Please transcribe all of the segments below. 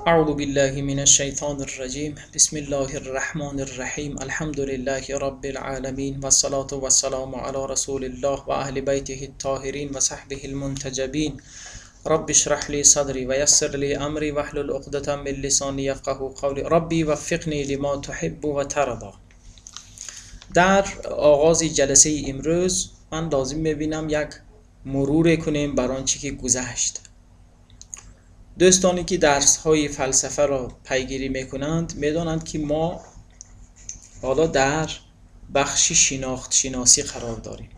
اعوذ بالله من الشیطان الرجیم بسم الله الرحمن الرحیم الحمد لله رب العالمین و الصلاة و السلام علی رسول الله و اهل بیته الطاهرین و صحبه المنتجبین. رب اشرح لي صدري ويسر لي امري واحلل عقدة من لساني يفقهوا قولي ربي وفقني لما تحب و ترضى. در آغاز جلسه امروز من لازم میبینم یک مرور کنیم بر آنچه که گذشت. دوستانی که درس های فلسفه را پیگیری میکنند میدانند که ما حالا در بخش شناخت شناسی قرار داریم.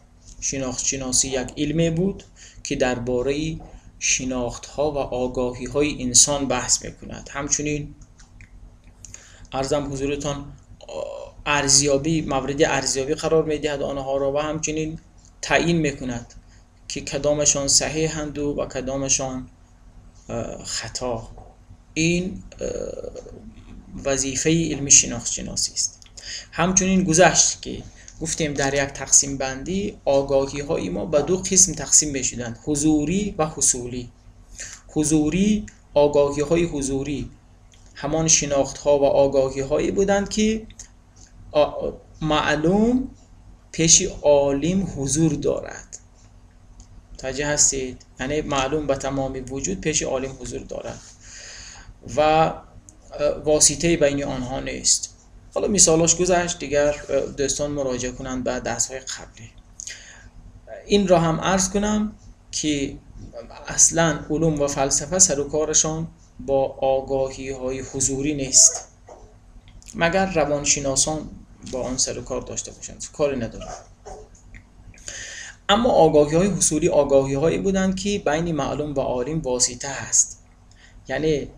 شناخت شناسی یک علمی بود که درباره شناخت ها و آگاهی های انسان بحث میکند. همچنین عرضم حضورتان ارزیابی، مورد ارزیابی قرار میدهد آنها را و همچنین تعیین میکند که کدامشان صحیحند و کدامشان خطا. این وظیفه علم شناخت شناسی است. همچنین گذشت که گفتیم در یک تقسیم بندی آگاهی های ما به دو قسم تقسیم میشدند: حضوری و حصولی. حضوری، آگاهی های حضوری همان شناخت ها و آگاهی هایی بودند که معلوم پیش عالم حضور دارد. توجه هستید؟ یعنی معلوم به تمام وجود پیش عالم حضور دارد و واسطه بین آنها نیست. حالا مثالاش گذشت، دیگر دوستان مراجعه کنند به درس های قبلی. این را هم عرض کنم که اصلا علوم و فلسفه سر و کارشان با آگاهی های حضوری نیست، مگر روانشناسان با آن سر و کار داشته باشند، کاری ندارند. اما آگاهی های حصولی آگاهی هایی بودند که بین معلوم و عالم واسطه هست. یعنی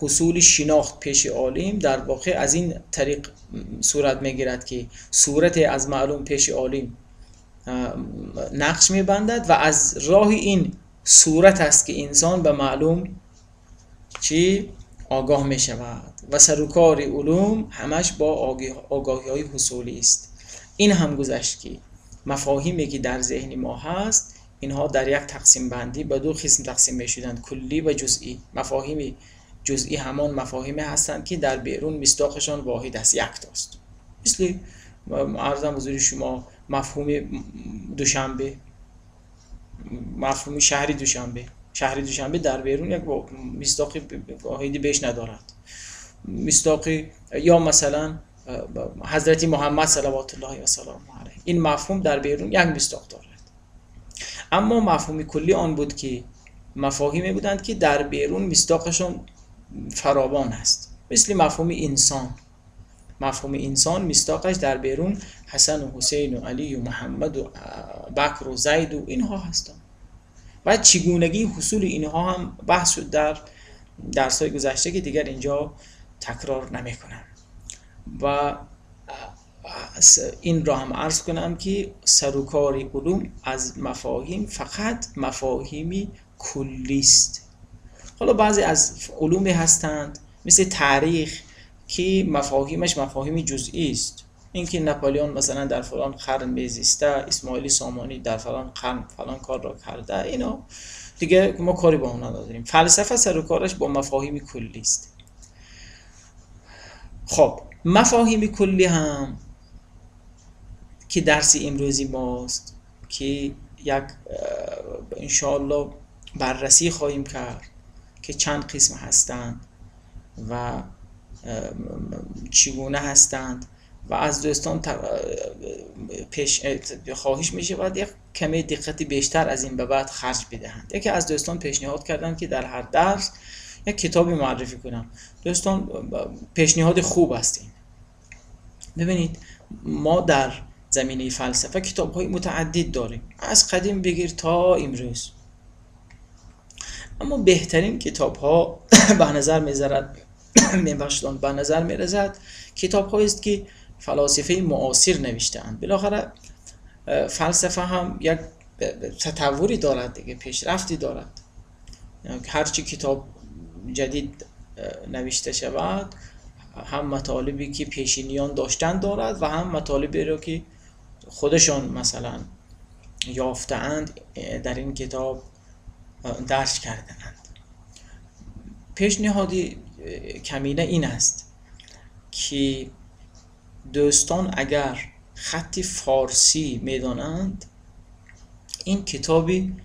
حصول شناخت پیش عالم در واقع از این طریق صورت میگیرد که صورت از معلوم پیش عالم نقش میبندد و از راه این صورت است که انسان به معلوم چی آگاه میشود و سروکار علوم همش با آگاهی های حصولی است. این هم گذشت که مفاهیمی که در ذهن ما هست اینها در یک تقسیم بندی به دو قسم تقسیم میشدند: کلی و جزئی. مفاهیم جزئی همان مفاهیمی هستند که در بیرون مصداقشان واحد است، یک تاست. مثل عرضم حضور شما مفهوم دوشنبه، مفهوم شهر دوشنبه در بیرون یک مصداق واحدی بیش ندارد. مصداق یا مثلا حضرت محمد صلوات الله و سلام علیه، این مفهوم در بیرون یک مصداق دارد. اما مفهوم کلی آن بود که مفاهیمی بودند که در بیرون مصداقشون فراوان است. مثل مفهوم انسان مصداقش در بیرون حسن و حسین و علی و محمد و بکر و زید و اینها هستند. و چگونگی حصول اینها هم بحث شد در درس‌های گذشته که دیگر اینجا تکرار نمی‌کنم. و این را هم عرض کنم که سروکار علوم از مفاهیم فقط مفاهیمی کلی است. حالا بعضی از علومی هستند مثل تاریخ که مفاهیمش مفاهیم جزئی است. اینکه ناپلئون مثلا در فلان قرن میزیسته، اسماعیل سامانی در فلان قرن فلان کار را کرده، اینا دیگه ما کاری با اونها نداریم. فلسفه سروکارش با مفاهیم کلی است. خب مفاهیم کلی هم که درس امروزی ماست که یک انشاءالله بررسی خواهیم کرد که چند قسم هستند و چگونه هستند و از دوستان خواهش می شود یک کمی دقت بیشتر از این به بعد خرج بدهند. یکی از دوستان پیشنهاد کردند که در هر درس یک کتابی معرفی کنم. دوستان پیشنهاد خوب است این. ببینید ما در زمینه فلسفه کتاب‌های متعدد داریم، از قدیم بگیر تا امروز. اما بهترین کتاب‌ها به نظر می‌رسد کتاب‌هایی است که فلاسفه معاصر نوشته‌اند. بالاخره فلسفه هم یک تطوری دارد دیگه، پیشرفتی دارد. هر چی کتاب جدید نوشته شود هم مطالبی که پیشینیان داشتن دارد و هم مطالبی را که خودشان مثلا یافته‌اند در این کتاب درج کرده‌اند. پیشنهادی کمینه این است که دوستان اگر خط فارسی میدانند، این کتابی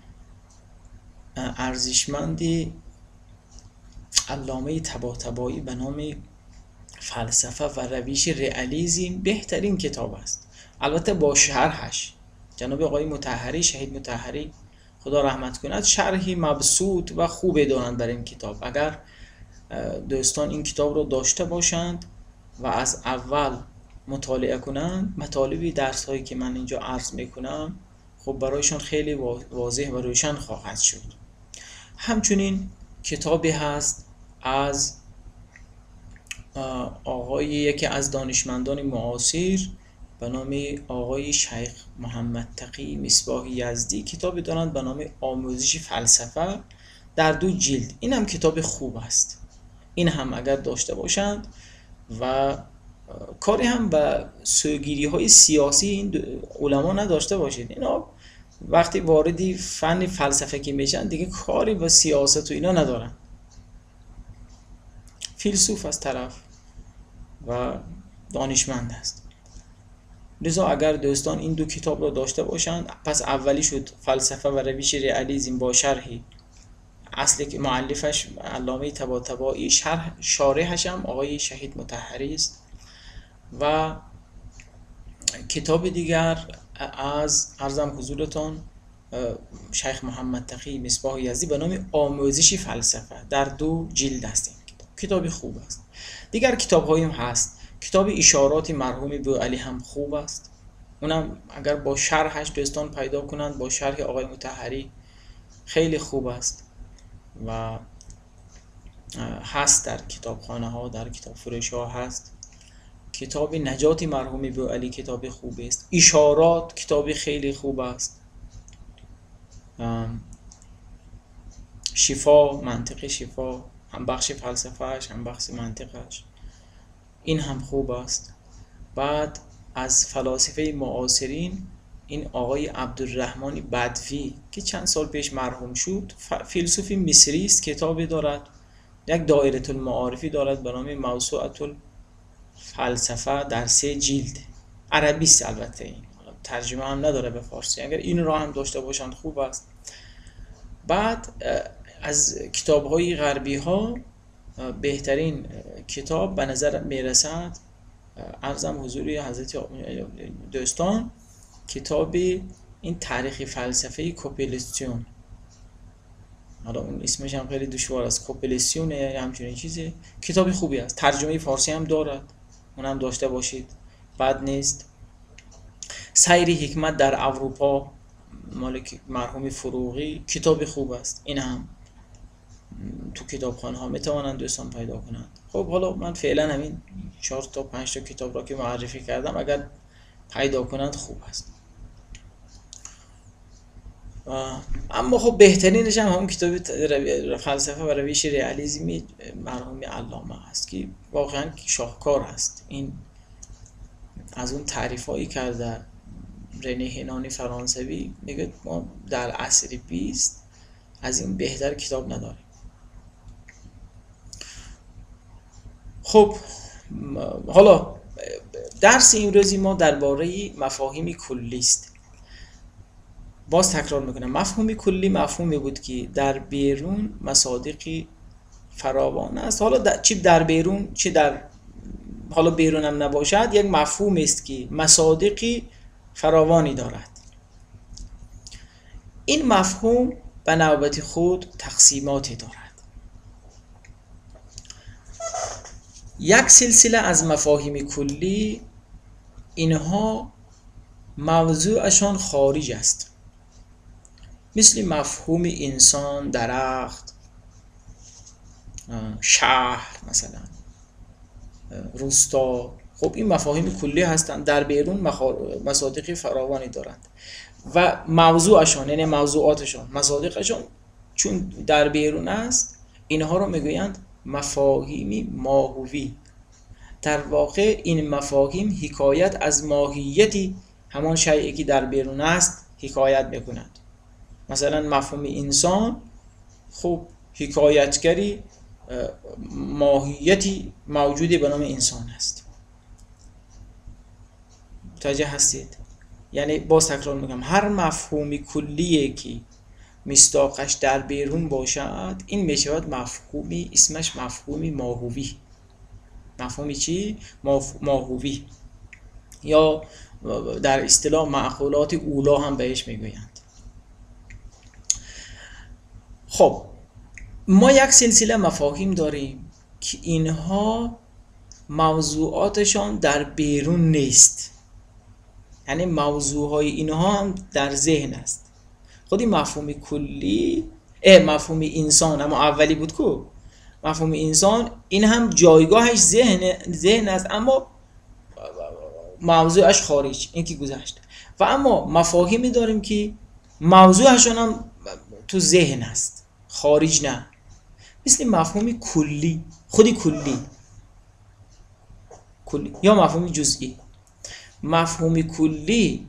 ارزشمندی علامه طباطبایی به نام فلسفه و روش رئالیسم بهترین کتاب است. البته با شرحش جناب آقای مطهری، شهید مطهری خدا رحمت کند، شرحی مبسوط و خوبی دارند برای این کتاب. اگر دوستان این کتاب رو داشته باشند و از اول مطالعه کنند، مطالبی درس هایی که من اینجا عرض میکنم خب برایشان خیلی واضح و روشن خواهد شد. همچنین کتابی هست از یکی از دانشمندان معاصر به نام آقای شیخ محمد تقی مصباح یزدی، کتابی دارند به نام آموزش فلسفه در 2 جلد. این هم کتاب خوب است. این هم اگر داشته باشند و کاری هم به سوگیری های سیاسی این علما نداشته باشید. اینا وقتی واردی فن فلسفه که میشن دیگه کاری با سیاست و اینا ندارن، فیلسوف از طرف و دانشمند است. لذا اگر دوستان این 2 کتاب رو داشته باشند، پس اولی شد فلسفه و روش رئالیسم با شرحی اصلی که مؤلفش علامه طباطبایی، شارحش هم آقای شهید مطهری است. و کتاب دیگر از عرضم حضورتان شیخ محمد تقی مصباح یزدی به نام آموزش فلسفه در 2 جلد است. این کتاب خوب است. دیگر کتاب هایم هست. کتاب اشارات مرحوم بوعلی هم خوب است، اونم اگر با شرحش دوستان پیدا کنند، با شرح آقای مطهری خیلی خوب است و هست در کتابخانه ها، در کتاب فروش ها هست. کتاب نجات مرحوم بوعلی کتاب خوب است. اشارات کتاب خیلی خوب است. شفا، منطق شفا، هم بخش فلسفهش هم بخش منطقش، این هم خوب است. بعد از فلاسفه معاصرین این آقای عبدالرحمن بدوی که چند سال پیش مرحوم شد، فیلسوفی مصری است، کتابی دارد، یک دایره المعارفی دارد به نام موسوعه الفلسفه در 3 جلد، عربی است البته، این ترجمه هم نداره به فارسی. اگر این را هم داشته باشند خوب است. بعد از کتاب‌های غربی ها بهترین کتاب به نظر میرسد، عرضم حضور حضرت دوستان، کتاب این تاریخ فلسفه کوپلیسیون، حالا اون اسمش هم خیلی دشوار است، کوپلیسیون یا همچین چیزی، کتاب خوبی است. ترجمه فارسی هم دارد، اون هم داشته باشید، بد نیست. سیر حکمت در اروپا مال مرحوم فروغی، کتاب خوب است. این هم تو کتابخانه ها میتوانند دوستان پیدا کنند. خب حالا من فعلا همین 4 تا 5 تا کتاب را که معرفی کردم اگر پیدا کنند خوب است. اما خب بهترینش هم کتاب فلسفه و روش رئالیسم مرحوم علامه است که واقعا شاهکار است. این از اون تعریفایی کرده رنه هنانی فرانسوی، میگه ما در عصر 20 از این بهتر کتاب نداریم. خب حالا درس امروزی ما درباره مفاهیم کلی است. باز تکرار میکنم، مفهوم کلی مفهومی بود که در بیرون مصادیقی فراوان است. حالا چه در بیرون چه در حالا بیرون هم نباشد، یک مفهوم است که مصادیقی فراوانی دارد. این مفهوم به نوبت خود تقسیماتی دارد. یک سلسله از مفاهیم کلی، اینها موضوعشان خارج است، مثل مفهوم انسان، درخت، شهر مثلا، روستا. خب این مفاهیم کلی هستند، در بیرون مصادیق فراوانی دارند و موضوعشان یعنی موضوعاتشان، مصادیقشان چون در بیرون است، اینها رو میگویند مفاهیم ماهوی. در واقع این مفاهیم حکایت از ماهیتی همان شیئی که در بیرون است حکایت میکنند. مثلا مفهوم انسان، خب حکایتگری ماهیتی موجودی به نام انسان هست. متوجه هستید؟ یعنی باز تکرار میگم، هر مفهومی کلیه که مصداقش در بیرون باشد، این میشود مفهومی اسمش مفهومی ماهوی. مفهومی چی؟ ماهوی، یا در اصطلاح معقولات اولا هم بهش میگویند. خب ما یک سلسله مفاهیم داریم که اینها موضوعاتشان در بیرون نیست، یعنی موضوعهای اینها هم در ذهن است. خودی مفهوم کلی مفهوم انسان، اما اولی بود کو مفهوم انسان، این هم جایگاهش ذهن است، اما موضوعش خارج، این که گذشته. و اما مفاهیمی داریم که موضوعشون هم تو ذهن است، خارج نه. مثل مفهوم کلی، خودی کلی یا مفهوم جزئی. مفهوم کلی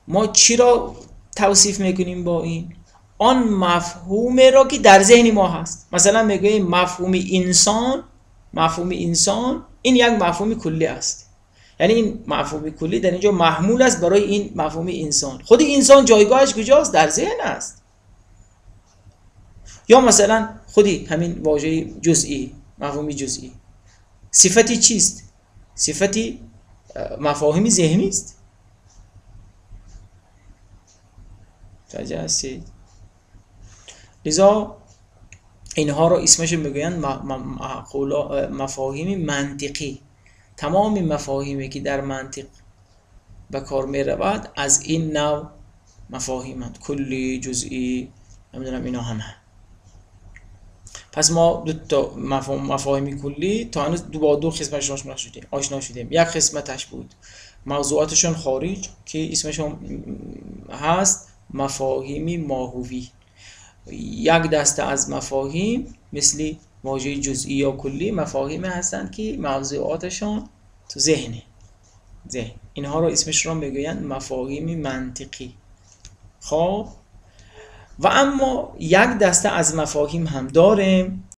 ما چی را توصیف میکنیم با این؟ آن مفهوم را که در ذهن ما هست. مثلا میگوییم مفهوم انسان این یک مفهوم کلی است، یعنی این مفهوم کلی در اینجا محمول است برای این مفهوم انسان. خود انسان جایگاهش کجاست؟ در ذهن است. یا مثلا خودی همین واژه جزئی، مفهوم جزئی، صفتی چیست؟ صفتی مفاهیم ذهنی است. متوجه هستید؟ لذا اینها رو اسمش میگویند مفاهیم منطقی. تمام مفاهیمی که در منطق به کار می رود از این نوع مفاهیمند، کلی، جزئی، نمیدونم اینا همه. پس ما دو تا مفاهیم کلی تا هنوز با دو قسمتش آشنا شدیم. یک قسمتش بود موضوعاتشون خارج که اسمشون هست مفاهیم ماهوی. یک دسته از مفاهیم مثل واژه جزئی یا کلی مفاهیم هستند که موضوعاتشون تو ذهن. اینها رو اسمش رو میگویند مفاهیم منطقی. خب و اما یک دسته از مفاهیم هم داریم